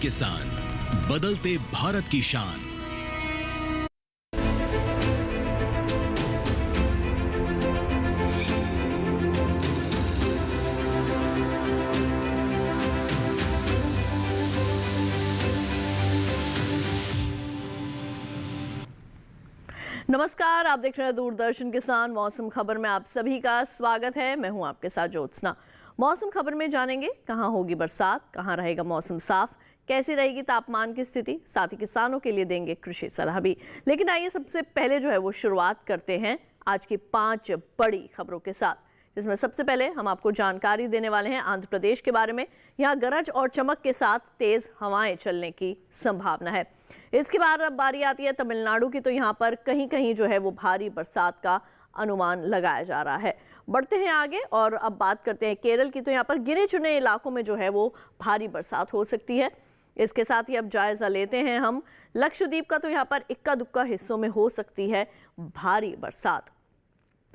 किसान, बदलते भारत की शान। नमस्कार, आप देख रहे हैं दूरदर्शन किसान। मौसम खबर में आप सभी का स्वागत है। मैं हूं आपके साथ ज्योत्सना। मौसम खबर में जानेंगे कहां होगी बरसात, कहां रहेगा मौसम साफ, कैसी रहेगी तापमान की स्थिति, साथ ही किसानों के लिए देंगे कृषि सलाह भी। लेकिन आइए सबसे पहले जो है वो शुरुआत करते हैं आज की 5 बड़ी खबरों के साथ, जिसमें सबसे पहले हम आपको जानकारी देने वाले हैं आंध्र प्रदेश के बारे में। यहाँ गरज और चमक के साथ तेज हवाएं चलने की संभावना है। इसके बाद अब बारी आती है तमिलनाडु की, तो यहाँ पर कहीं कहीं जो है वो भारी बरसात का अनुमान लगाया जा रहा है। बढ़ते हैं आगे और अब बात करते हैं केरल की, तो यहाँ पर गिने चुने इलाकों में जो है वो भारी बरसात हो सकती है। इसके साथ ही अब जायजा लेते हैं हम लक्षद्वीप का, तो यहाँ पर इक्का दुक्का हिस्सों में हो सकती है भारी बरसात।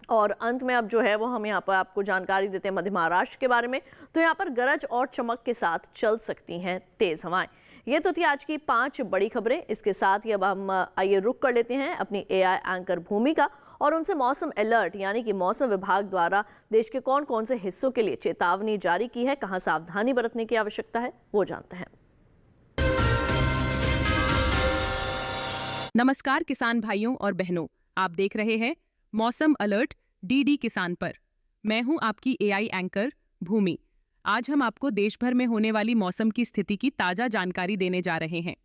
और अंत में अब जो है वो हम यहाँ पर आपको जानकारी देते हैं मध्य महाराष्ट्र के बारे में, तो यहाँ पर गरज और चमक के साथ चल सकती हैं तेज हवाएं। ये तो थी आज की 5 बड़ी खबरें। इसके साथ ही अब हम आइए रुक कर लेते हैं अपनी एआई एंकर भूमि का और उनसे मौसम अलर्ट यानी कि मौसम विभाग द्वारा देश के कौन कौन से हिस्सों के लिए चेतावनी जारी की है, कहां सावधानी बरतने की आवश्यकता है, वो जानते हैं। नमस्कार किसान भाइयों और बहनों, आप देख रहे हैं मौसम अलर्ट डीडी किसान पर। मैं हूं आपकी एआई एंकर भूमि। आज हम आपको देश भर में होने वाली मौसम की स्थिति की ताजा जानकारी देने जा रहे हैं।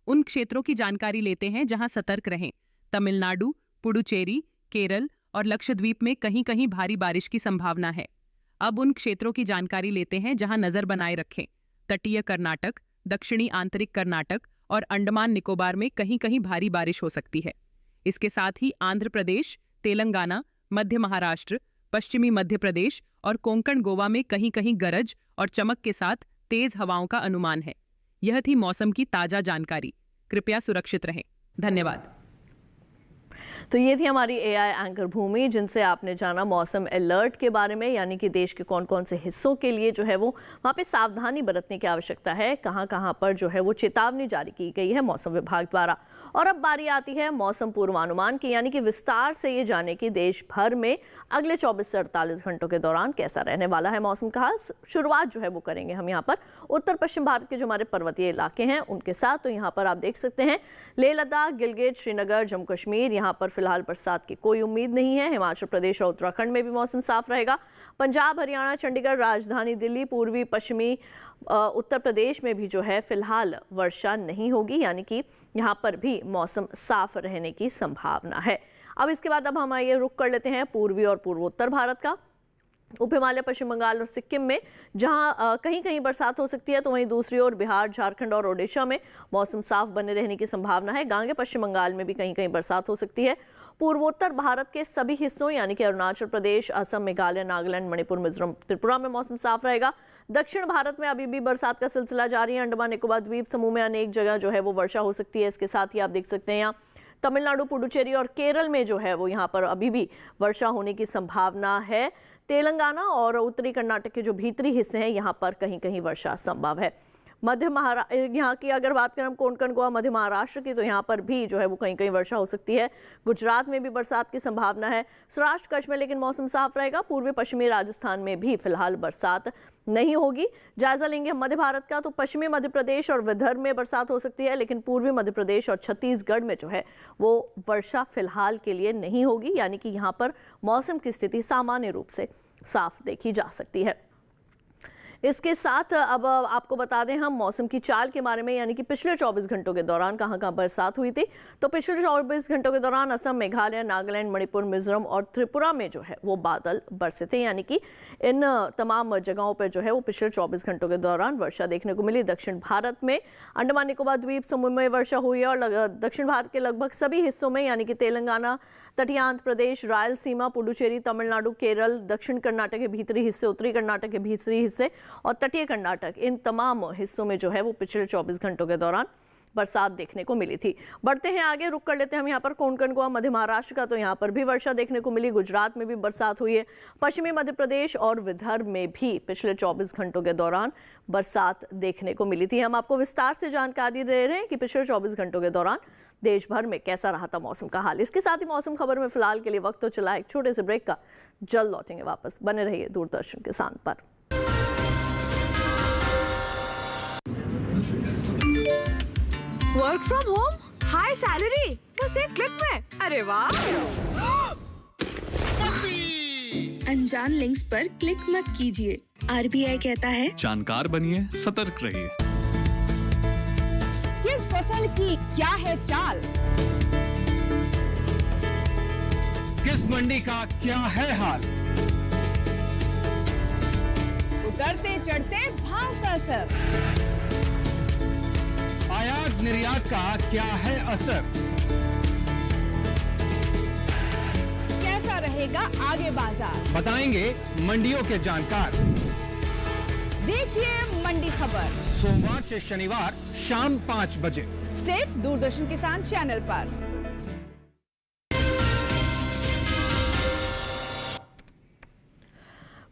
उन क्षेत्रों की जानकारी लेते हैं जहां सतर्क रहें। तमिलनाडु, पुडुचेरी, केरल और लक्षद्वीप में कहीं कहीं भारी बारिश की संभावना है। अब उन क्षेत्रों की जानकारी लेते हैं जहां नजर बनाए रखें। तटीय कर्नाटक, दक्षिणी आंतरिक कर्नाटक और अंडमान निकोबार में कहीं कहीं भारी बारिश हो सकती है। इसके साथ ही आंध्र प्रदेश, तेलंगाना, मध्य महाराष्ट्र, पश्चिमी मध्य प्रदेश और कोंकण गोवा में कहीं कहीं गरज और चमक के साथ तेज हवाओं का अनुमान है। यह थी मौसम की ताजा जानकारी। कृपया सुरक्षित रहें। धन्यवाद। तो ये थी हमारी एआई एंकर भूमि, जिनसे आपने जाना मौसम अलर्ट के बारे में, यानी कि देश के कौन कौन से हिस्सों के लिए जो है वो वहाँ पे सावधानी बरतने की आवश्यकता है, कहाँ कहाँ पर जो है वो चेतावनी जारी की गई है मौसम विभाग द्वारा। और अब बारी आती है मौसम पूर्वानुमान की, यानी कि विस्तार से ये जाने की देश भर में अगले 24 से 48 घंटों के दौरान कैसा रहने वाला है मौसम का। शुरुआत जो है वो करेंगे हम यहाँ पर उत्तर पश्चिम भारत के जो हमारे पर्वतीय इलाके हैं उनके साथ। तो यहाँ पर आप देख सकते हैं लेह लद्दाख, गिलगित, श्रीनगर, जम्मू कश्मीर, यहाँ पर फिलहाल बरसात की कोई उम्मीद नहीं है। हिमाचल प्रदेश और उत्तराखंड में भी मौसम साफ रहेगा। पंजाब, हरियाणा, चंडीगढ़, राजधानी दिल्ली, पूर्वी पश्चिमी उत्तर प्रदेश में भी जो है फिलहाल वर्षा नहीं होगी, यानी कि यहाँ पर भी मौसम साफ रहने की संभावना है। अब इसके बाद अब हम आइए रुक कर लेते हैं पूर्वी और पूर्वोत्तर भारत का। उप हिमालय, पश्चिम बंगाल और सिक्किम में जहां कहीं कहीं बरसात हो सकती है, तो वहीं दूसरी ओर बिहार, झारखंड और ओडिशा में मौसम साफ बने रहने की संभावना है। गांगे पश्चिम बंगाल में भी कहीं कहीं बरसात हो सकती है। पूर्वोत्तर भारत के सभी हिस्सों यानी कि अरुणाचल प्रदेश, असम, मेघालय, नागालैंड, मणिपुर, मिजोरम, त्रिपुरा में मौसम साफ रहेगा। दक्षिण भारत में अभी भी बरसात का सिलसिला जारी है। अंडमान निकोबार द्वीप समूह में अनेक जगह जो है वो वर्षा हो सकती है। इसके साथ ही आप देख सकते हैं यहाँ तमिलनाडु, पुडुचेरी और केरल में जो है वो यहाँ पर अभी भी वर्षा होने की संभावना है। तेलंगाना और उत्तरी कर्नाटक के जो भीतरी हिस्से हैं यहाँ पर कहीं कहीं वर्षा संभव है। मध्य महाराष्ट्र यहाँ की अगर बात करें हम कोंकण गोवा, मध्य महाराष्ट्र की, तो यहाँ पर भी जो है वो कहीं कहीं वर्षा हो सकती है। गुजरात में भी बरसात की संभावना है। सौराष्ट्र कच्छ में लेकिन मौसम साफ रहेगा। पूर्वी पश्चिमी राजस्थान में भी फिलहाल बरसात नहीं होगी। जायजा लेंगे हम मध्य भारत का, तो पश्चिमी मध्य प्रदेश और विदर्भ में बरसात हो सकती है, लेकिन पूर्वी मध्य प्रदेश और छत्तीसगढ़ में जो है वो वर्षा फिलहाल के लिए नहीं होगी, यानी कि यहाँ पर मौसम की स्थिति सामान्य रूप से साफ देखी जा सकती है। इसके साथ अब आपको बता दें हम मौसम की चाल के बारे में, यानी कि पिछले 24 घंटों के दौरान कहां कहां बरसात हुई थी। तो पिछले 24 घंटों के दौरान असम, मेघालय, नागालैंड, मणिपुर, मिजोरम और त्रिपुरा में जो है वो बादल बरसे थे, यानी कि इन तमाम जगहों पर जो है वो पिछले 24 घंटों के दौरान वर्षा देखने को मिली। दक्षिण भारत में अंडमान निकोबार द्वीप समूह में वर्षा हुई है और दक्षिण भारत के लगभग सभी हिस्सों में, यानी कि तेलंगाना, तटीय आंध्र प्रदेश, रायलसीमा, पुडुचेरी, तमिलनाडु, केरल, दक्षिण कर्नाटक के भीतरी हिस्से, उत्तरी कर्नाटक के भीतरी हिस्से और तटीय कर्नाटक, इन तमाम हिस्सों में जो है वो पिछले 24 घंटों के दौरान बरसात देखने को मिली थी। बढ़ते हैं आगे, रुक कर लेते हैं हम यहाँ पर कोंकण गोवा मध्य महाराष्ट्र का, तो यहाँ पर भी वर्षा देखने को मिली। गुजरात में भी बरसात हुई है। पश्चिमी मध्य प्रदेश और विदर्भ में भी पिछले 24 घंटों के दौरान बरसात देखने को मिली थी। हम आपको विस्तार से जानकारी दे रहे हैं कि पिछले 24 घंटों के दौरान देश भर में कैसा रहा था मौसम का हाल। इसके साथ ही मौसम खबर में फिलहाल के लिए वक्त तो चला एक छोटे से ब्रेक का, जल्द लौटेंगे वापस। बने रहिए दूरदर्शन किसान पर। Work from home, high salary, बस एक क्लिक में। अरे वाह! अनजान लिंक्स पर क्लिक मत कीजिए। आरबीआई कहता है, जानकार बनिए, सतर्क रहिए। किस फसल की क्या है चाल? किस मंडी का क्या है हाल? उतरते चढ़ते भाव का असर, आयात निर्यात का क्या है असर? कैसा रहेगा आगे बाजार? बताएंगे मंडियों के जानकार। देखिए मंडी खबर सोमवार से शनिवार शाम 5 बजे सिर्फ दूरदर्शन किसान चैनल पर।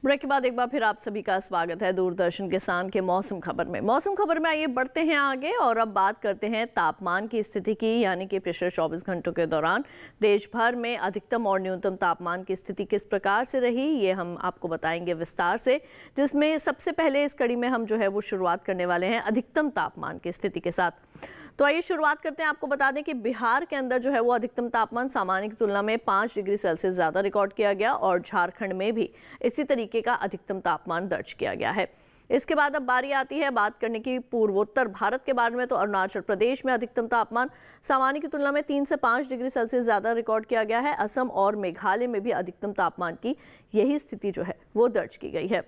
ब्रेक के बाद एक बार फिर आप सभी का स्वागत है दूरदर्शन किसान के मौसम खबर में। मौसम खबर में आइए बढ़ते हैं आगे और अब बात करते हैं तापमान की स्थिति की, यानी कि पिछले 24 घंटों के दौरान देश भर में अधिकतम और न्यूनतम तापमान की स्थिति किस प्रकार से रही, ये हम आपको बताएंगे विस्तार से। जिसमें सबसे पहले इस कड़ी में हम जो है वो शुरुआत करने वाले हैं अधिकतम तापमान की स्थिति के साथ। तो आइए शुरुआत करते हैं। आपको बता दें कि बिहार के अंदर जो है वो अधिकतम तापमान सामान्य की तुलना में 5 डिग्री सेल्सियस ज़्यादा रिकॉर्ड किया गया और झारखंड में भी इसी तरीके का अधिकतम तापमान दर्ज किया गया है। इसके बाद अब बारी आती है बात करने की पूर्वोत्तर भारत के बारे में। तो अरुणाचल प्रदेश में अधिकतम तापमान सामान्य की तुलना में 3 से 5 डिग्री सेल्सियस ज़्यादा रिकॉर्ड किया गया है। असम और मेघालय में भी अधिकतम तापमान की यही स्थिति जो है वो दर्ज की गई है।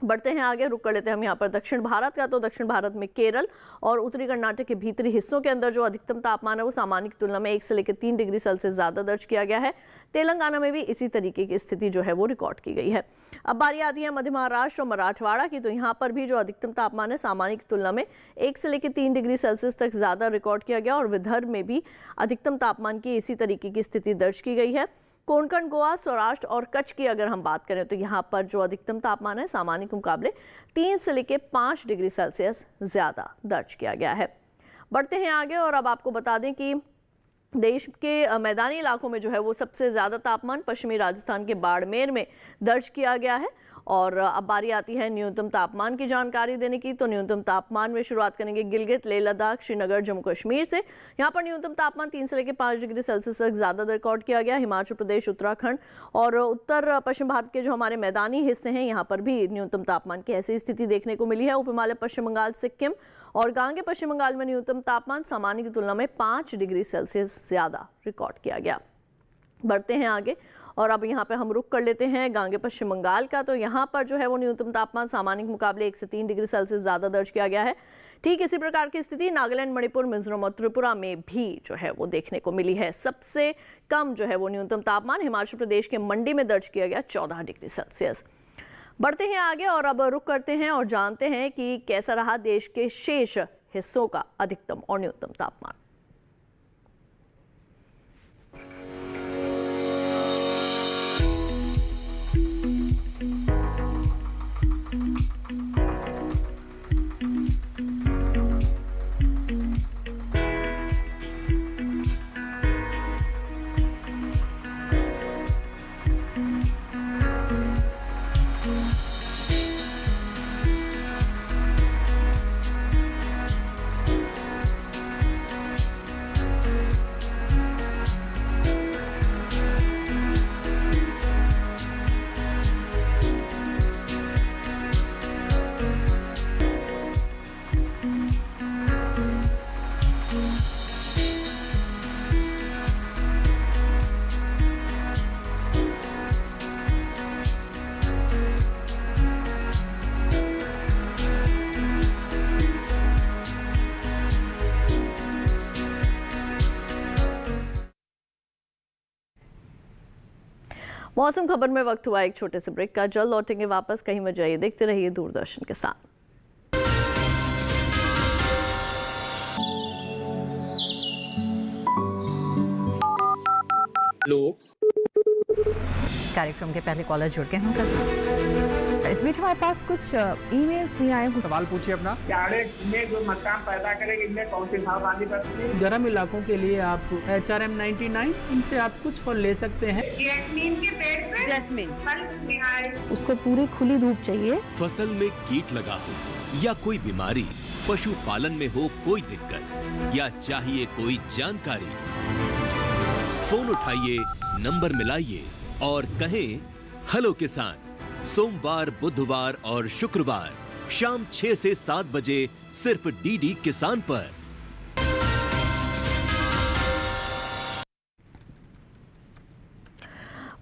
बढ़ते हैं आगे, रुक कर लेते हैं हम यहाँ पर दक्षिण भारत का। तो दक्षिण भारत में केरल और उत्तरी कर्नाटक के भीतरी हिस्सों के अंदर जो अधिकतम तापमान है वो सामान्य की तुलना में 1 से लेकर 3 डिग्री सेल्सियस ज़्यादा दर्ज किया गया है। तेलंगाना में भी इसी तरीके की स्थिति जो है वो रिकॉर्ड की गई है। अब बारी आती है मध्य महाराष्ट्र और मराठवाड़ा की। तो यहाँ पर भी जो अधिकतम तापमान है सामान्य की तुलना में 1 से लेकर 3 डिग्री सेल्सियस तक ज़्यादा रिकॉर्ड किया गया और विदर्भ में भी अधिकतम तापमान की इसी तरीके की स्थिति दर्ज की गई है। कोंकण गोवा, सौराष्ट्र और कच्छ की अगर हम बात करें तो यहाँ पर जो अधिकतम तापमान है सामान्य के मुकाबले 3 से लेकर 5 डिग्री सेल्सियस ज़्यादा दर्ज किया गया है। बढ़ते हैं आगे और अब आपको बता दें कि देश के मैदानी इलाकों में जो है वो सबसे ज़्यादा तापमान पश्चिमी राजस्थान के बाड़मेर में दर्ज किया गया है। और अब बारी आती है न्यूनतम तापमान की जानकारी देने की। तो न्यूनतम तापमान में शुरुआत करेंगे गिलगित, लेह लद्दाख, श्रीनगर, जम्मू कश्मीर से। यहाँ पर न्यूनतम तापमान 3 से लेकर 5 डिग्री सेल्सियस तक ज़्यादा रिकॉर्ड किया गया। हिमाचल प्रदेश, उत्तराखंड और उत्तर पश्चिम भारत के जो हमारे मैदानी हिस्से हैं यहाँ पर भी न्यूनतम तापमान की ऐसी स्थिति देखने को मिली है। उप हिमालय, पश्चिम बंगाल, सिक्किम और गांगे पश्चिम बंगाल में न्यूनतम तापमान सामान्य की तुलना में 5 डिग्री सेल्सियस ज़्यादा रिकॉर्ड किया गया। बढ़ते हैं आगे और अब यहाँ पे हम रुक कर लेते हैं गांगे पश्चिम बंगाल का। तो यहाँ पर जो है वो न्यूनतम तापमान सामान्य के मुकाबले 1 से 3 डिग्री सेल्सियस ज़्यादा दर्ज किया गया है। ठीक इसी प्रकार की स्थिति नागालैंड, मणिपुर, मिजोरम और त्रिपुरा में भी जो है वो देखने को मिली है। सबसे कम जो है वो न्यूनतम तापमान हिमाचल प्रदेश के मंडी में दर्ज किया गया 14 डिग्री सेल्सियस। बढ़ते हैं आगे और अब रुक करते हैं और जानते हैं कि कैसा रहा देश के शेष हिस्सों का अधिकतम और न्यूनतम तापमान। मौसम खबर में वक्त हुआ एक छोटे से ब्रेक का। जल्द लौटेंगे वापस, कहीं मत जाइए, देखते रहिए दूरदर्शन के साथ। हेलो। कार्यक्रम के पहले कॉलर जुड़ गए हैं उनका। इस बीच हमारे पास कुछ ईमेल्स भी आए हैं। सवाल पूछिए अपना। में जो मकान पैदा करेंगे इनमें कौन सी सावधानी बरतनी है? गर्म इलाकों के लिए आप HRM 99 इनसे आप कुछ फल ले सकते हैं। जैस्मीन के पेड़ पे जैस्मिन उसको पूरी खुली धूप चाहिए। फसल में कीट लगा हो या कोई बीमारी, पशुपालन में हो कोई दिक्कत या चाहिए कोई जानकारी, फोन उठाइए, नंबर मिलाइए और कहें हेलो किसान। सोमवार, बुधवार और शुक्रवार शाम 6 से 7 बजे सिर्फ डीडी किसान पर।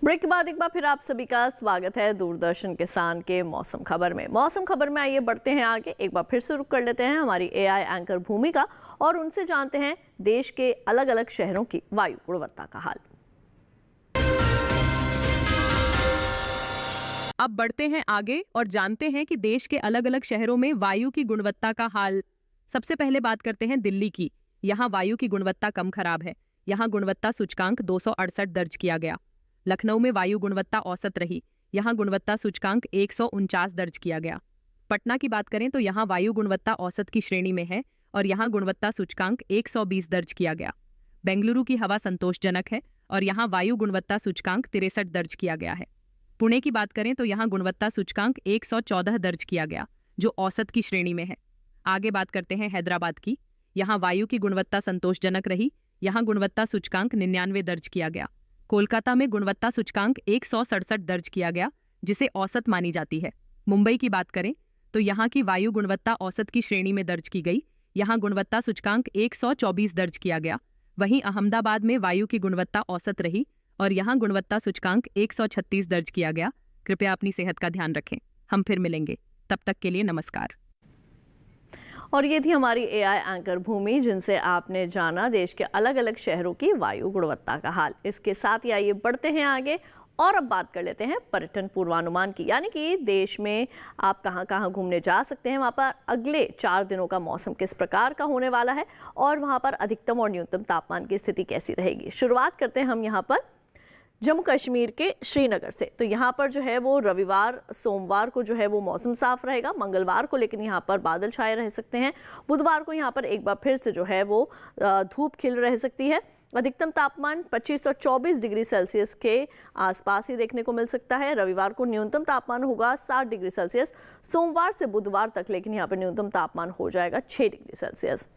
ब्रेक के बाद एक बार फिर आप सभी का स्वागत है दूरदर्शन किसान के मौसम खबर में। मौसम खबर में आइए बढ़ते हैं आगे। एक बार फिर से रुक कर लेते हैं हमारी AI एंकर भूमिका और उनसे जानते हैं देश के अलग अलग शहरों की वायु गुणवत्ता का हाल। अब बढ़ते हैं आगे और जानते हैं कि देश के अलग अलग शहरों में वायु की गुणवत्ता का हाल। सबसे पहले बात करते हैं दिल्ली की। यहाँ वायु की गुणवत्ता कम खराब है। यहाँ गुणवत्ता सूचकांक 268 दर्ज किया गया। लखनऊ में वायु गुणवत्ता औसत रही। यहाँ गुणवत्ता सूचकांक 149 दर्ज किया गया। पटना की बात करें तो यहाँ वायु गुणवत्ता औसत की श्रेणी में है और यहाँ गुणवत्ता सूचकांक 120 दर्ज किया गया। बेंगलुरु की हवा संतोषजनक है और यहाँ वायु गुणवत्ता सूचकांक 63 दर्ज किया गया है। पुणे की बात करें तो यहाँ गुणवत्ता सूचकांक 114 दर्ज किया गया, जो औसत की श्रेणी में है। आगे बात करते हैं हैदराबाद की। यहाँ वायु की गुणवत्ता संतोषजनक रही। यहाँ गुणवत्ता सूचकांक 99 दर्ज किया गया। कोलकाता में गुणवत्ता सूचकांक 167 दर्ज किया गया, जिसे औसत मानी जाती है। मुंबई की बात करें तो यहाँ की वायु गुणवत्ता औसत की श्रेणी में दर्ज की गई। यहाँ गुणवत्ता सूचकांक 124 दर्ज किया गया। वहीं अहमदाबाद में वायु की गुणवत्ता औसत रही और यहाँ गुणवत्ता सूचकांक 136 दर्ज किया गया। कृपया अपनी सेहत का ध्यान रखें। हम फिर मिलेंगे, तब तक के लिए नमस्कार। और ये थी हमारी AI एंकर भूमि, जिनसे आपने जाना देश के अलग अलग शहरों की वायु गुणवत्ता का हाल। इसके साथ ही आइए बढ़ते हैं आगे और अब बात कर लेते हैं पर्यटन पूर्वानुमान की, यानी कि देश में आप कहां कहां घूमने जा सकते हैं, वहां पर अगले 4 दिनों का मौसम किस प्रकार का होने वाला है और वहां पर अधिकतम और न्यूनतम तापमान की स्थिति कैसी रहेगी। शुरुआत करते हैं हम यहां पर जम्मू कश्मीर के श्रीनगर से। तो यहाँ पर जो है वो रविवार सोमवार को जो है वो मौसम साफ रहेगा। मंगलवार को लेकिन यहाँ पर बादल छाए रह सकते हैं। बुधवार को यहाँ पर एक बार फिर से जो है वो धूप खिल रह सकती है। अधिकतम तापमान 25 और 24 डिग्री सेल्सियस के आसपास ही देखने को मिल सकता है। रविवार को न्यूनतम तापमान होगा 7 डिग्री सेल्सियस। सोमवार से बुधवार तक लेकिन यहाँ पर न्यूनतम तापमान हो जाएगा 6 डिग्री सेल्सियस।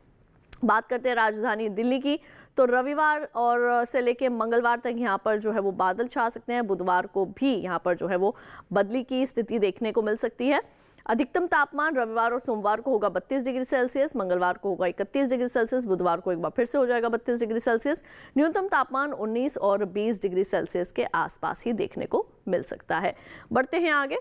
बात करते हैं राजधानी दिल्ली की, तो रविवार और से लेके मंगलवार तक यहाँ पर जो है वो बादल छा सकते हैं। बुधवार को भी यहाँ पर जो है वो बदली की स्थिति देखने को मिल सकती है। अधिकतम तापमान रविवार और सोमवार को होगा 32 डिग्री सेल्सियस, मंगलवार को होगा 31 डिग्री सेल्सियस, बुधवार को एक बार फिर से हो जाएगा 32 डिग्री सेल्सियस। न्यूनतम तापमान 19 और 20 डिग्री सेल्सियस के आसपास ही देखने को मिल सकता है। बढ़ते हैं आगे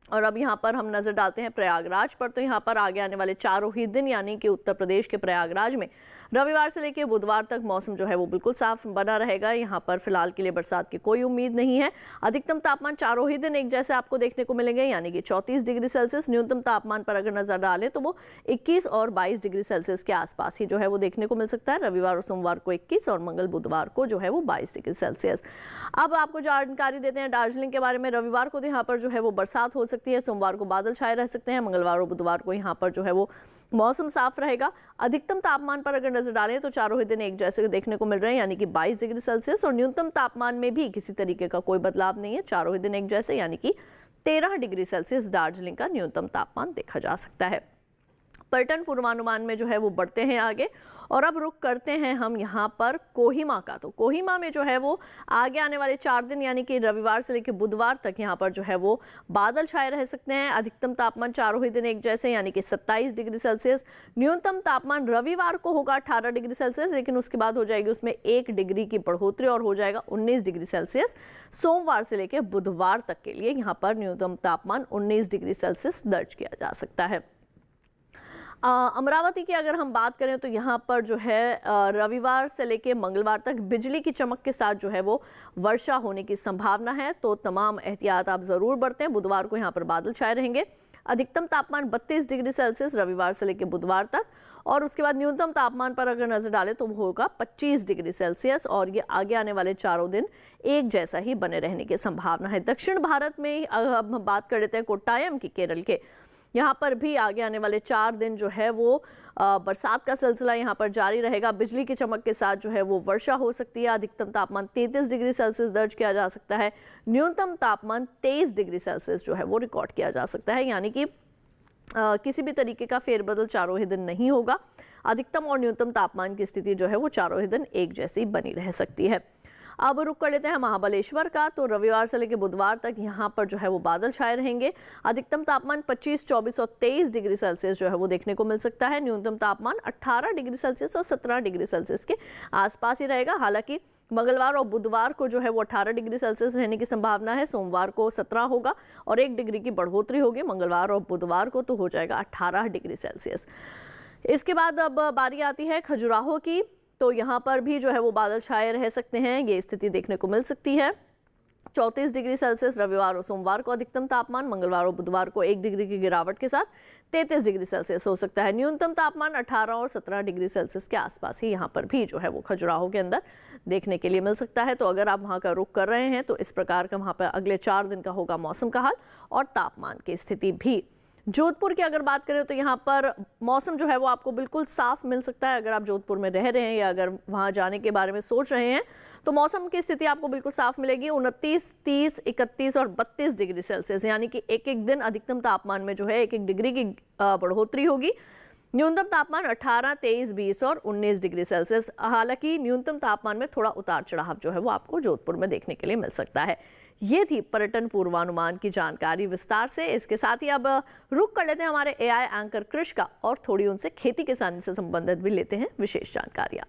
और अब यहाँ पर हम नजर डालते हैं प्रयागराज पर। तो यहाँ पर आगे आने वाले 4 ही दिन यानी कि उत्तर प्रदेश के प्रयागराज में रविवार से लेकर बुधवार तक मौसम जो है वो बिल्कुल साफ बना रहेगा। यहाँ पर फिलहाल के लिए बरसात की कोई उम्मीद नहीं है। अधिकतम तापमान 4 ही दिन एक जैसे आपको देखने को मिलेंगे, यानी कि 34 डिग्री सेल्सियस। न्यूनतम तापमान पर अगर नजर डालें तो वो 21 और 22 डिग्री सेल्सियस के आसपास ही जो है वो देखने को मिल सकता है। रविवार और सोमवार को 21 और मंगल बुधवार को जो है वो 22 डिग्री सेल्सियस। अब आपको जानकारी देते हैं दार्जिलिंग के बारे में। रविवार को यहाँ पर जो है वो बरसात हो सकती है। सोमवार को बादल छाए रह सकते हैं। मंगलवार और बुधवार को यहाँ पर जो है वो मौसम साफ रहेगा। अधिकतम तापमान पर अगर नजर डालें तो 4 ही दिन एक जैसे देखने को मिल रहे हैं, यानी कि 22 डिग्री सेल्सियस। और न्यूनतम तापमान में भी किसी तरीके का कोई बदलाव नहीं है। 4 ही दिन एक जैसे, यानी कि 13 डिग्री सेल्सियस दार्जिलिंग का न्यूनतम तापमान देखा जा सकता है। पर्यटन पूर्वानुमान में जो है वो बढ़ते हैं आगे और अब रुक करते हैं हम यहाँ पर कोहिमा का। तो कोहिमा में जो है वो आगे आने वाले 4 दिन यानी कि रविवार से लेकर बुधवार तक यहाँ पर जो है वो बादल छाए रह सकते हैं। अधिकतम तापमान 4 ही दिन एक जैसे, यानी कि 27 डिग्री सेल्सियस। न्यूनतम तापमान रविवार को होगा 18 डिग्री सेल्सियस, लेकिन उसके बाद हो जाएगी उसमें 1 डिग्री की बढ़ोतरी और हो जाएगा 19 डिग्री सेल्सियस। सोमवार से लेकर बुधवार तक के लिए यहाँ पर न्यूनतम तापमान 19 डिग्री सेल्सियस दर्ज किया जा सकता है। अमरावती की अगर हम बात करें तो यहाँ पर जो है रविवार से लेके मंगलवार तक बिजली की चमक के साथ जो है वो वर्षा होने की संभावना है, तो तमाम एहतियात आप जरूर बरतें। बुधवार को यहाँ पर बादल छाए रहेंगे। अधिकतम तापमान 32 डिग्री सेल्सियस रविवार से लेकर बुधवार तक, और उसके बाद न्यूनतम तापमान पर अगर नजर डालें तो वो होगा 25 डिग्री सेल्सियस, और ये आगे आने वाले चारों दिन एक जैसा ही बने रहने की संभावना है। दक्षिण भारत में अब हम बात कर लेते हैं कोट्टायम की, केरल के। यहाँ पर भी आगे आने वाले 4 दिन जो है वो बरसात का सिलसिला यहाँ पर जारी रहेगा। बिजली की चमक के साथ जो है वो वर्षा हो सकती है। अधिकतम तापमान 33 डिग्री सेल्सियस दर्ज किया जा सकता है। न्यूनतम तापमान 23 डिग्री सेल्सियस जो है वो रिकॉर्ड किया जा सकता है, यानी कि किसी भी तरीके का फेरबदल चारों ही दिन नहीं होगा। अधिकतम और न्यूनतम तापमान की स्थिति जो है वो चारों ही दिन एक जैसी बनी रह सकती है। अब रुक कर लेते हैं महाबलेश्वर का, तो रविवार से लेकर बुधवार तक यहाँ पर जो है वो बादल छाए रहेंगे। अधिकतम तापमान 25, 24 और 23 डिग्री सेल्सियस जो है वो देखने को मिल सकता है। न्यूनतम तापमान 18 डिग्री सेल्सियस और 17 डिग्री सेल्सियस के आसपास ही रहेगा। हालांकि मंगलवार और बुधवार को जो है वो 18 डिग्री सेल्सियस रहने की संभावना है। सोमवार को 17 होगा और 1 डिग्री की बढ़ोतरी होगी। मंगलवार और बुधवार को तो हो जाएगा 18 डिग्री सेल्सियस। इसके बाद अब बारी आती है खजुराहो की, तो यहाँ पर भी जो है वो बादल छाए रह सकते हैं। ये स्थिति देखने को मिल सकती है। 34 डिग्री सेल्सियस रविवार और सोमवार को अधिकतम तापमान, मंगलवार और बुधवार को 1 डिग्री की गिरावट के साथ 33 डिग्री सेल्सियस हो सकता है। न्यूनतम तापमान 18 और 17 डिग्री सेल्सियस के आसपास ही यहाँ पर भी जो है वो खजुराहो के अंदर देखने के लिए मिल सकता है। तो अगर आप वहाँ का रुख कर रहे हैं तो इस प्रकार का वहाँ पर अगले 4 दिन का होगा मौसम का हाल और तापमान की स्थिति भी। जोधपुर की अगर बात करें तो यहाँ पर मौसम जो है वो आपको बिल्कुल साफ मिल सकता है। अगर आप जोधपुर में रह रहे हैं या अगर वहाँ जाने के बारे में सोच रहे हैं तो मौसम की स्थिति आपको बिल्कुल साफ मिलेगी। 29, 30, 31 और 32 डिग्री सेल्सियस, यानी कि एक एक दिन अधिकतम तापमान में जो है 1-1 डिग्री की बढ़ोतरी होगी। न्यूनतम तापमान 18, 23, 20 और 19 डिग्री सेल्सियस। हालांकि न्यूनतम तापमान में थोड़ा उतार चढ़ाव जो है वो आपको जोधपुर में देखने के लिए मिल सकता है। ये थी पर्यटन पूर्वानुमान की जानकारी विस्तार से। इसके साथ ही अब रुक कर लेते हैं हमारे एआई एंकर कृष का, और थोड़ी उनसे खेती किसानी से संबंधित भी लेते हैं विशेष जानकारियां।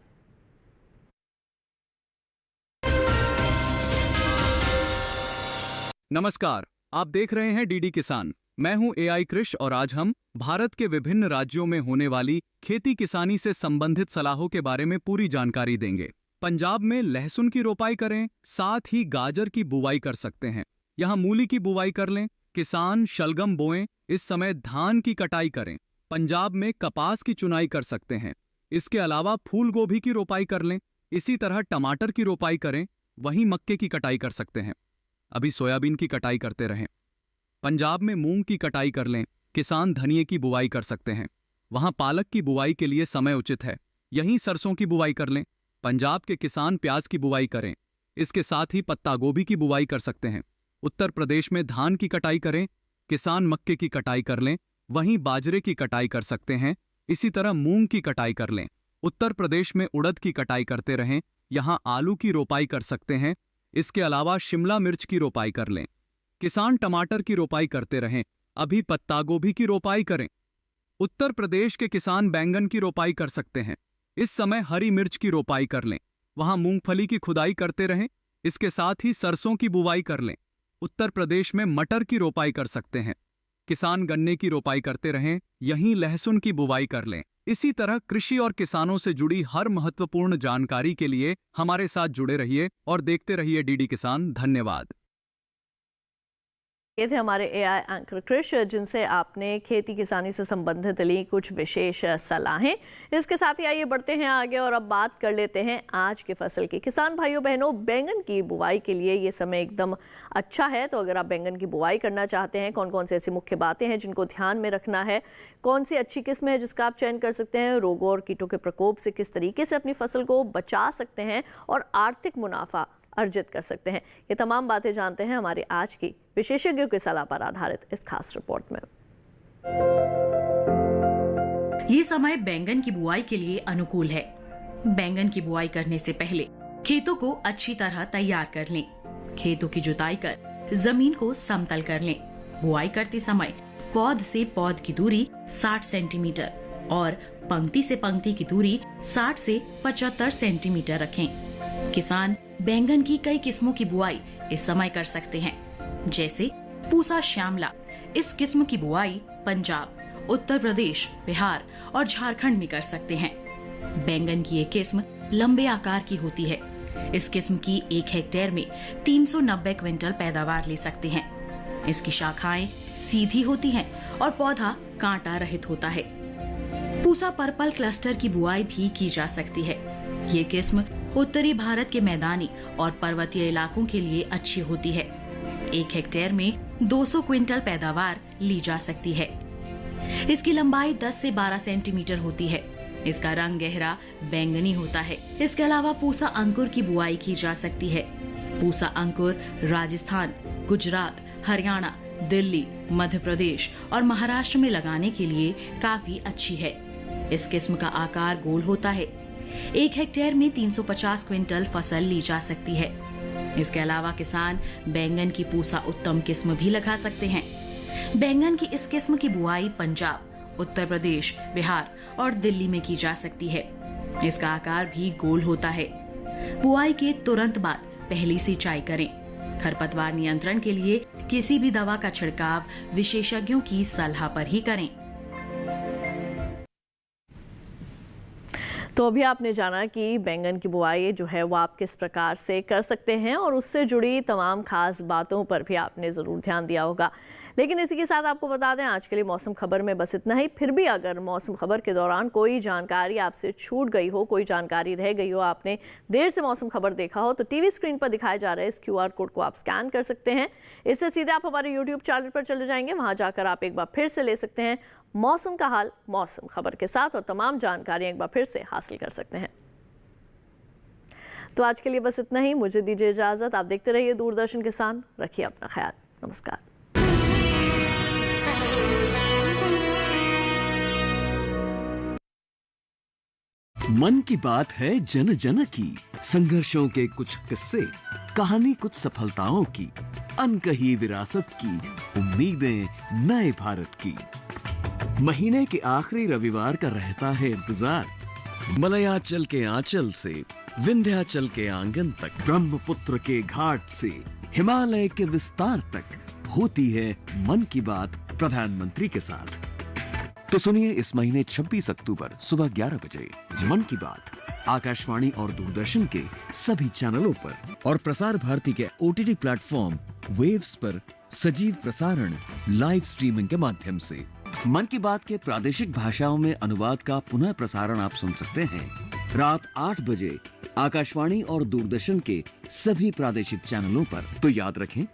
नमस्कार, आप देख रहे हैं डीडी किसान। मैं हूं एआई कृष और आज हम भारत के विभिन्न राज्यों में होने वाली खेती किसानी से संबंधित सलाहों के बारे में पूरी जानकारी देंगे। पंजाब में लहसुन की रोपाई करें, साथ ही गाजर की बुवाई कर सकते हैं। यहाँ मूली की बुवाई कर लें। किसान शलगम बोएं, इस समय धान की कटाई करें। पंजाब में कपास की चुनाई कर सकते हैं। इसके अलावा फूल गोभी की रोपाई कर लें। इसी तरह टमाटर की रोपाई करें, वहीं मक्के की कटाई कर सकते हैं। अभी सोयाबीन की कटाई करते रहें। पंजाब में मूंग की कटाई कर लें। किसान धनिये की बुवाई कर सकते हैं। वहाँ पालक की बुवाई के लिए समय उचित है। यहीं सरसों की बुवाई कर लें। पंजाब के किसान प्याज की बुवाई करें। इसके साथ ही पत्ता गोभी की बुवाई कर सकते हैं। उत्तर प्रदेश में धान की कटाई करें। किसान मक्के की कटाई कर लें, वहीं बाजरे की कटाई कर सकते हैं। इसी तरह मूंग की कटाई कर लें। उत्तर प्रदेश में उड़द की कटाई करते रहें। यहाँ आलू की रोपाई कर सकते हैं। इसके अलावा शिमला मिर्च की रोपाई कर लें। किसान टमाटर की रोपाई करते रहें। अभी पत्ता गोभी की रोपाई करें। उत्तर प्रदेश के किसान बैंगन की रोपाई कर सकते हैं। इस समय हरी मिर्च की रोपाई कर लें। वहां मूंगफली की खुदाई करते रहें। इसके साथ ही सरसों की बुवाई कर लें। उत्तर प्रदेश में मटर की रोपाई कर सकते हैं। किसान गन्ने की रोपाई करते रहें। यहीं लहसुन की बुवाई कर लें। इसी तरह कृषि और किसानों से जुड़ी हर महत्वपूर्ण जानकारी के लिए हमारे साथ जुड़े रहिए और देखते रहिए डीडी किसान। धन्यवाद। ये थे हमारे एआई एंकर कृष, जिनसे आपने खेती किसानी से संबंधित ली कुछ विशेष सलाहें। इसके साथ ही आइए बढ़ते हैं आगे और अब बात कर लेते हैं आज की फसल की। किसान भाइयों बहनों, बैंगन की बुवाई के लिए ये समय एकदम अच्छा है। तो अगर आप बैंगन की बुवाई करना चाहते हैं, कौन कौन सी ऐसी मुख्य बातें हैं जिनको ध्यान में रखना है, कौन सी अच्छी किस्म है जिसका आप चयन कर सकते हैं, रोगों और कीटों के प्रकोप से किस तरीके से अपनी फसल को बचा सकते हैं और आर्थिक मुनाफा अर्जित कर सकते हैं, ये तमाम बातें जानते हैं हमारी आज की विशेषज्ञों की सलाह पर आधारित इस खास रिपोर्ट में। ये समय बैंगन की बुआई के लिए अनुकूल है। बैंगन की बुआई करने से पहले खेतों को अच्छी तरह तैयार कर लें। खेतों की जुताई कर जमीन को समतल कर लें। बुआई करते समय पौध से पौध की दूरी 60 सेंटीमीटर और पंक्ति से पंक्ति की दूरी 60 से 75 सेंटीमीटर रखें। किसान बैंगन की कई किस्मों की बुआई इस समय कर सकते हैं, जैसे पूसा श्यामला। इस किस्म की बुआई पंजाब उत्तर प्रदेश, बिहार और झारखंड में कर सकते हैं। बैंगन की ये किस्म लंबे आकार की होती है। इस किस्म की 1 हेक्टेयर में 390 क्विंटल पैदावार ले सकते हैं। इसकी शाखाएं सीधी होती हैं और पौधा कांटा रहित होता है। पूसा पर्पल क्लस्टर की बुआई भी की जा सकती है। ये किस्म उत्तरी भारत के मैदानी और पर्वतीय इलाकों के लिए अच्छी होती है। 1 हेक्टेयर में 200 क्विंटल पैदावार ली जा सकती है। इसकी लंबाई 10 से 12 सेंटीमीटर होती है। इसका रंग गहरा बैंगनी होता है। इसके अलावा पूसा अंकुर की बुआई की जा सकती है। पूसा अंकुर राजस्थान, गुजरात, हरियाणा, दिल्ली, मध्य प्रदेश और महाराष्ट्र में लगाने के लिए काफी अच्छी है। इस किस्म का आकार गोल होता है। 1 हेक्टेयर में 350 क्विंटल फसल ली जा सकती है। इसके अलावा किसान बैंगन की पूसा उत्तम किस्म भी लगा सकते हैं। बैंगन की इस किस्म की बुआई पंजाब, उत्तर प्रदेश, बिहार और दिल्ली में की जा सकती है। इसका आकार भी गोल होता है। बुआई के तुरंत बाद पहली सिंचाई करें। खरपतवार नियंत्रण के लिए किसी भी दवा का छिड़काव विशेषज्ञों की सलाह पर ही करें। तो अभी आपने जाना कि बैंगन की बुआई जो है वो आप किस प्रकार से कर सकते हैं और उससे जुड़ी तमाम खास बातों पर भी आपने ज़रूर ध्यान दिया होगा। लेकिन इसी के साथ आपको बता दें आज के लिए मौसम खबर में बस इतना ही। फिर भी अगर मौसम खबर के दौरान कोई जानकारी आपसे छूट गई हो, कोई जानकारी रह गई हो, आपने देर से मौसम खबर देखा हो, तो टीवी स्क्रीन पर दिखाए जा रहे इस QR कोड को आप स्कैन कर सकते हैं। इससे सीधे आप हमारे YouTube चैनल पर चले जाएंगे। वहां जाकर आप एक बार फिर से ले सकते हैं मौसम का हाल मौसम खबर के साथ और तमाम जानकारियां एक बार फिर से हासिल कर सकते हैं। तो आज के लिए बस इतना ही। मुझे दीजिए इजाजत। आप देखते रहिए दूरदर्शन किसान। रखिए अपना ख्याल। नमस्कार। मन की बात है जन जन की, संघर्षों के कुछ किस्से, कहानी कुछ सफलताओं की, अनकही विरासत की, उम्मीदें नए भारत की। महीने के आखिरी रविवार का रहता है इंतजार। मलयाचल के आंचल से विंध्याचल के आंगन तक, ब्रह्मपुत्र के घाट से हिमालय के विस्तार तक होती है मन की बात प्रधानमंत्री के साथ। तो सुनिए इस महीने 26 अक्टूबर सुबह 11 बजे मन की बात आकाशवाणी और दूरदर्शन के सभी चैनलों पर और प्रसार भारती के OTT प्लेटफॉर्म वेव्स पर सजीव प्रसारण लाइव स्ट्रीमिंग के माध्यम से। मन की बात के प्रादेशिक भाषाओं में अनुवाद का पुनः प्रसारण आप सुन सकते हैं रात 8 बजे आकाशवाणी और दूरदर्शन के सभी प्रादेशिक चैनलों पर। तो याद रखें,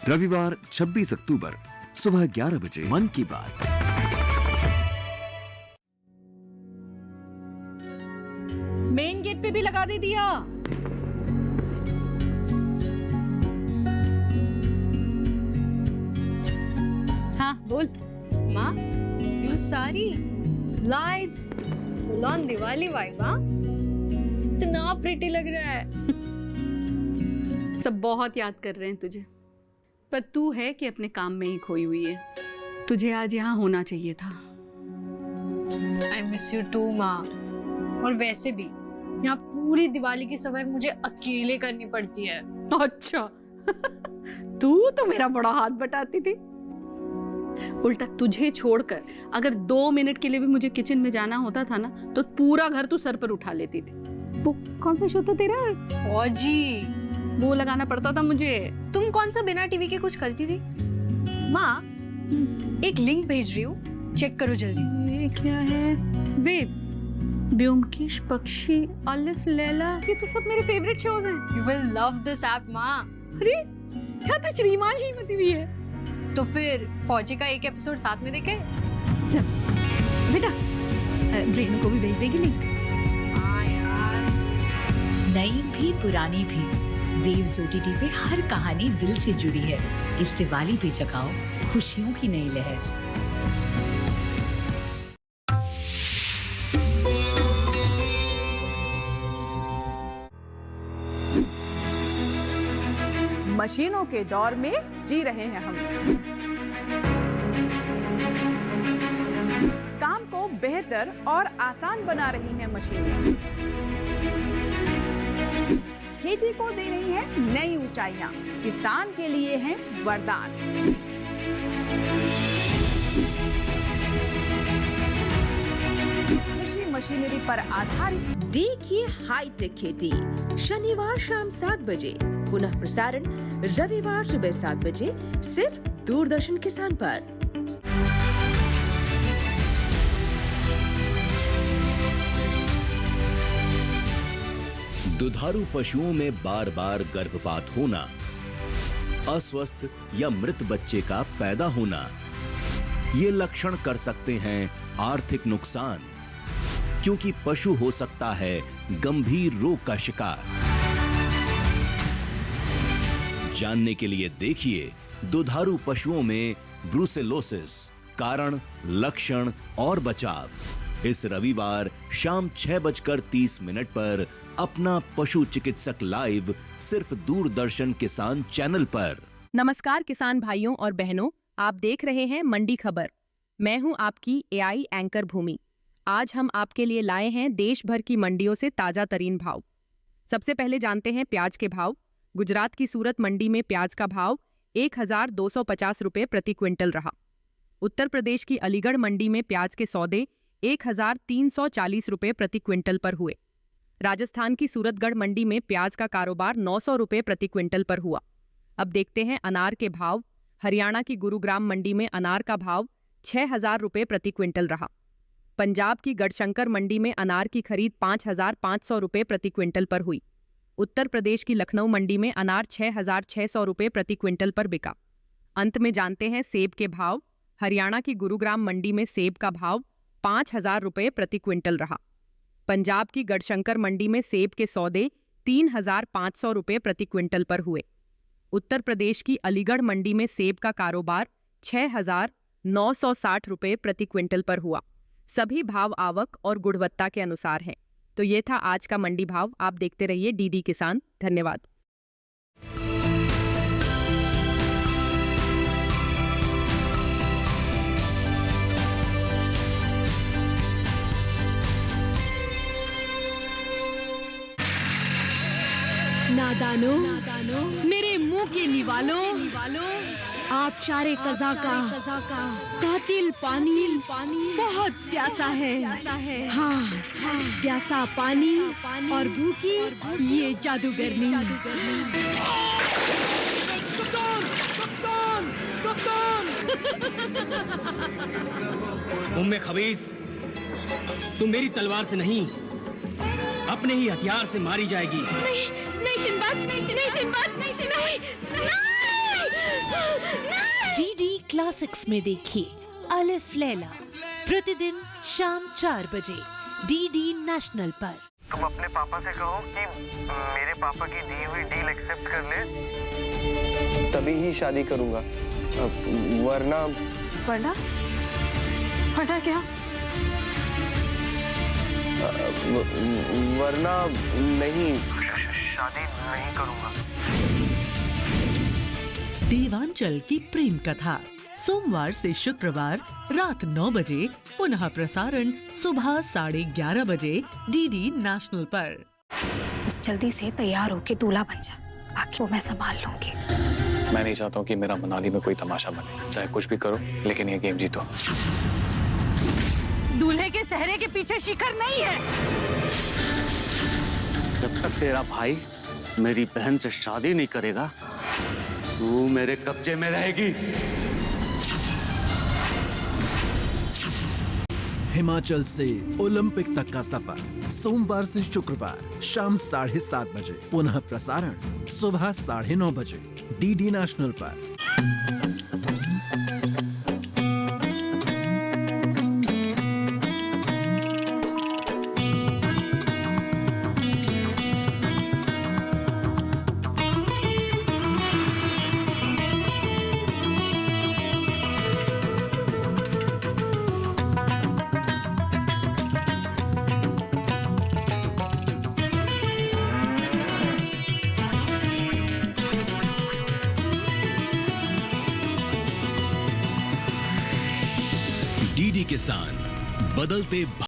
रविवार 26 अक्टूबर सुबह 11 बजे मन की बात। मेन गेट पे भी लगा दे दिया। हाँ बोल। माँ, यू सारी lights full on Diwali vibe. हाँ, इतना प्रिटी लग रहा है। सब बहुत याद कर रहे हैं तुझे, पर तू है कि अपने काम में ही खोई हुई है। तुझे आज यहाँ होना चाहिए था। आई मिस यू टू माँ। और वैसे भी यहाँ पूरी दिवाली की सफाई मुझे अकेले करनी पड़ती है। अच्छा तू तो मेरा बड़ा हाथ बटाती थी। उल्टा तुझे छोड़कर अगर 2 मिनट के लिए भी मुझे किचन में जाना होता था ना, तो पूरा घर तू सर पर उठा लेती थी। वो कौन सा शो था तेरा? फौजी। वो लगाना पड़ता था मुझे। तुम कौन सा बिना टीवी के कुछ करती थी? माँ, एक लिंक भेज रही हूँ, चेक करो जल्दी। ये क्या है? वेव्स, ब्योमकेश पक्षी, अलिफ लैला, ये तो सब मेरे फेवरेट शोज हैं। You will love this app, माँ। अरे क्या तो श्रीमान श्रीमती भी है? तो फिर फौजी का एक एपिसोड साथ में देखे? चल बेटा, रेनू को भी भेज देगी लिंक। हाँ यार। नई भी पुरानी भी, वेव्स OTT पे हर कहानी दिल से जुड़ी है। इस दिवाली पे जगाओ खुशियों की नई लहर। मशीनों के दौर में जी रहे हैं हम। काम को बेहतर और आसान बना रही हैं मशीनें। खेती को दे रही है नई ऊंचाइयां, किसान के लिए हैं वरदान। मशीनरी पर आधारित देखिए हाईटेक खेती शनिवार शाम 7 बजे, पुनः प्रसारण रविवार सुबह 7 बजे, सिर्फ दूरदर्शन किसान पर। दुधारू पशुओं में बार बार गर्भपात होना, अस्वस्थ या मृत बच्चे का पैदा होना, ये लक्षण कर सकते हैं आर्थिक नुकसान, क्योंकि पशु हो सकता है गंभीर रोग का शिकार। जानने के लिए देखिए दुधारू पशुओं में ब्रूसेलोसिस, कारण, लक्षण और बचाव इस रविवार शाम 6:30 पर अपना पशु चिकित्सक लाइव सिर्फ दूरदर्शन किसान चैनल पर। नमस्कार किसान भाइयों और बहनों, आप देख रहे हैं मंडी खबर। मैं हूं आपकी एआई एंकर भूमि। आज हम आपके लिए लाए हैं देश भर की मंडियों से ताजा तरीन भाव। सबसे पहले जानते हैं प्याज के भाव। गुजरात की सूरत मंडी में प्याज का भाव 1250 रुपये प्रति क्विंटल रहा। उत्तर प्रदेश की अलीगढ़ मंडी में प्याज के सौदे 1340 रुपये प्रति क्विंटल पर हुए। राजस्थान की सूरतगढ़ मंडी में प्याज का कारोबार 900 रुपये प्रति क्विंटल पर हुआ। अब देखते हैं अनार के भाव। हरियाणा की गुरुग्राम मंडी में अनार का भाव 6000 रुपये प्रति क्विंटल रहा। पंजाब की गढ़शंकर मंडी में अनार की खरीद 5500 रुपये प्रति क्विंटल पर हुई। उत्तर प्रदेश की लखनऊ मंडी में अनार 6600 रुपये प्रति क्विंटल पर बिका। अंत में जानते हैं सेब के भाव। हरियाणा की गुरुग्राम मंडी में सेब का भाव 5000 रुपये प्रति क्विंटल रहा। पंजाब की गढ़शंकर मंडी में सेब के सौदे 3500 रुपये प्रति क्विंटल पर हुए। उत्तर प्रदेश की अलीगढ़ मंडी में सेब का कारोबार 6960 रुपये प्रति क्विंटल पर हुआ। सभी भाव आवक और गुणवत्ता के अनुसार हैं। तो ये था आज का मंडी भाव। आप देखते रहिए डीडी किसान। धन्यवाद। नादानो, मेरे मुंह के निवालों, आप शारे कज़ा का कातिल पानी बहुत प्यासा है। हाँ, प्यासा पानी और भूखी ये जादूगरनी। उम्मे खबीस, तुम मेरी तलवार से नहीं, अपने ही हथियार से मारी जाएगी। नहीं सिंबाद, नहीं सिंबाद, नहीं। डीडी क्लासिक्स में देखिए अलिफ लैला प्रतिदिन शाम 4 बजे डीडी नेशनल पर। तुम अपने पापा से कहो कि मेरे पापा की दी हुई डील एक्सेप्ट कर ले, तभी ही शादी करूंगा, वरना क्या? वरना नहीं, शादी नहीं करूंगा। देवांचल की प्रेम कथा सोमवार से शुक्रवार रात 9 बजे, पुनः प्रसारण सुबह 11:30 बजे डीडी नेशनल पर। जल्दी से तैयार होके दूल्हा बन जा, बाकी वो मैं संभाल लूंगी। मैं नहीं चाहता हूँ कि मेरा मनाली में कोई तमाशा बने। चाहे कुछ भी करो, लेकिन ये गेम जीतो। दूल्हे के सहरे के पीछे शिखर नहीं है। जब तक तेरा भाई मेरी बहन से शादी नहीं करेगा, तू मेरे कब्जे में रहेगी। हिमाचल से ओलंपिक तक का सफर सोमवार से शुक्रवार शाम 7:30 बजे, पुनः प्रसारण सुबह 9:30 बजे डीडी नेशनल पर। डीडी किसान, बदलते